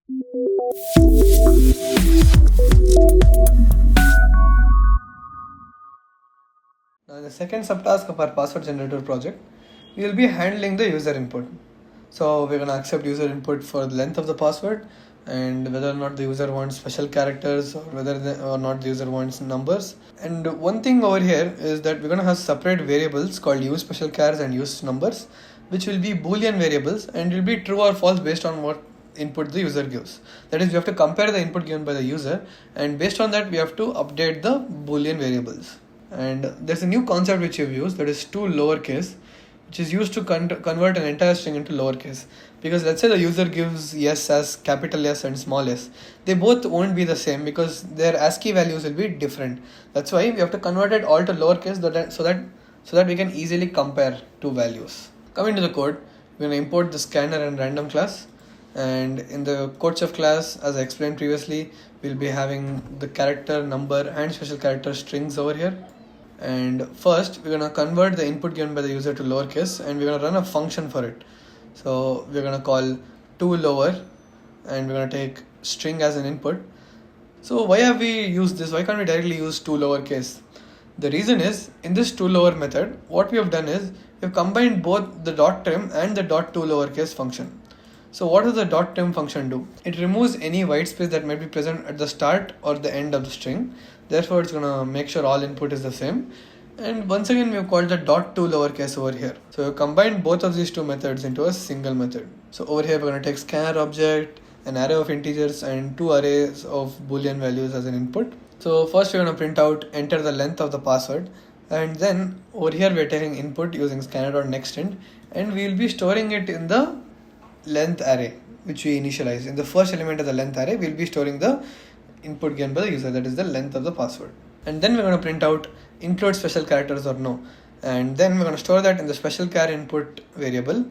Now in the second subtask of our password generator project, we will be handling the user input. So we're going to accept user input for the length of the password and whether or not the user wants special characters or or not the user wants numbers. And one thing over here is that we're going to have separate variables called use special chars and use numbers, which will be boolean variables and will be true or false based on what input the user gives. That is, we have to compare the input given by the user, and based on that we have to update the boolean variables. And there's a new concept which we've used, that is to lowercase, which is used to convert an entire string into lowercase. Because let's say the user gives yes as capital S and small s, they both won't be the same because their ASCII values will be different. That's why we have to convert it all to lowercase so that we can easily compare two values. Coming to the code, we're going to import the scanner and random class. And in the CodeChef class, as I explained previously, we'll be having the character, number and special character strings over here. And first we're going to convert the input given by the user to lowercase, and we're going to run a function for it. So we're going to call toLower and we're going to take string as an input. So why have we used this? Why can't we directly use toLowercase? The reason is, in this toLower method, what we have done is we've combined both the .trim and the .toLowercase function. So what does the .trim function do? It removes any white space that might be present at the start or the end of the string. Therefore, it's going to make sure all input is the same. And once again, we've called the .toLowercase over here. So we've combined both of these two methods into a single method. So over here, we're going to take scanner object, an array of integers and two arrays of boolean values as an input. So first we're going to print out enter the length of the password, and then over here we're taking input using scanner.nextInt, and we'll be storing it in the length array which we initialize. In the first element of the length array, we'll be storing the input given by the user, that is the length of the password. And then we're going to print out include special characters or no, and then we're going to store that in the special char input variable.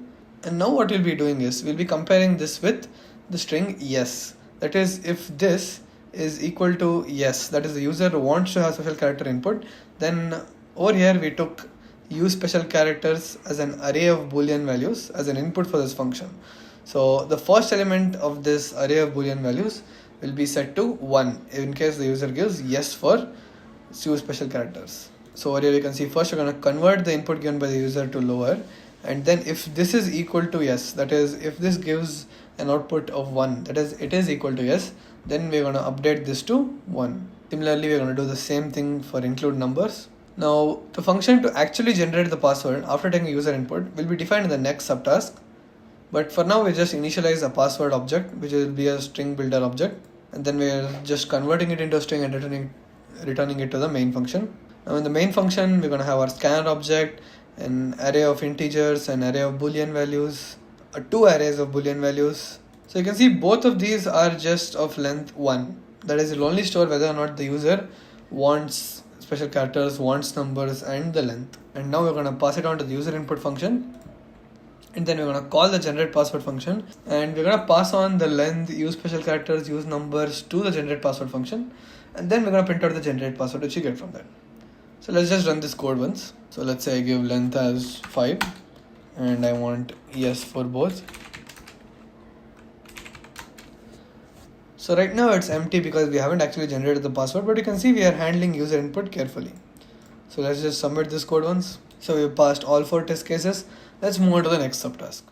And now what we'll be doing is we'll be comparing this with the string yes. That is, if this is equal to yes, that is the user wants to have special character input, then over here we took use special characters as an array of boolean values as an input for this function. So the first element of this array of boolean values will be set to 1 in case the user gives yes for use special characters. So over here you can see first we're going to convert the input given by the user to lower, and then if this is equal to yes, that is if this gives an output of 1, that is it is equal to yes, then we're going to update this to 1. Similarly, we're going to do the same thing for include numbers. Now the function to actually generate the password after taking user input will be defined in the next subtask. But for now we just initialize a password object which will be a string builder object, and then we're just converting it into a string and returning it to the main function. Now in the main function we're going to have our scanner object, an array of integers, an array of boolean values, two arrays of boolean values. So you can see both of these are just of length 1. That is, it will only store whether or not the user wants special characters, wants numbers and the length. And now we're going to pass it on to the user input function, and then we're going to call the generate password function, and we're going to pass on the length, use special characters, use numbers to the generate password function, and then we're going to print out the generate password which you get from that. So let's just run this code once. So let's say I give length as 5 and I want yes for both. So right now it's empty because we haven't actually generated the password, but you can see we are handling user input carefully. So let's just submit this code once. So we've passed all 4 test cases. Let's move on to the next subtask.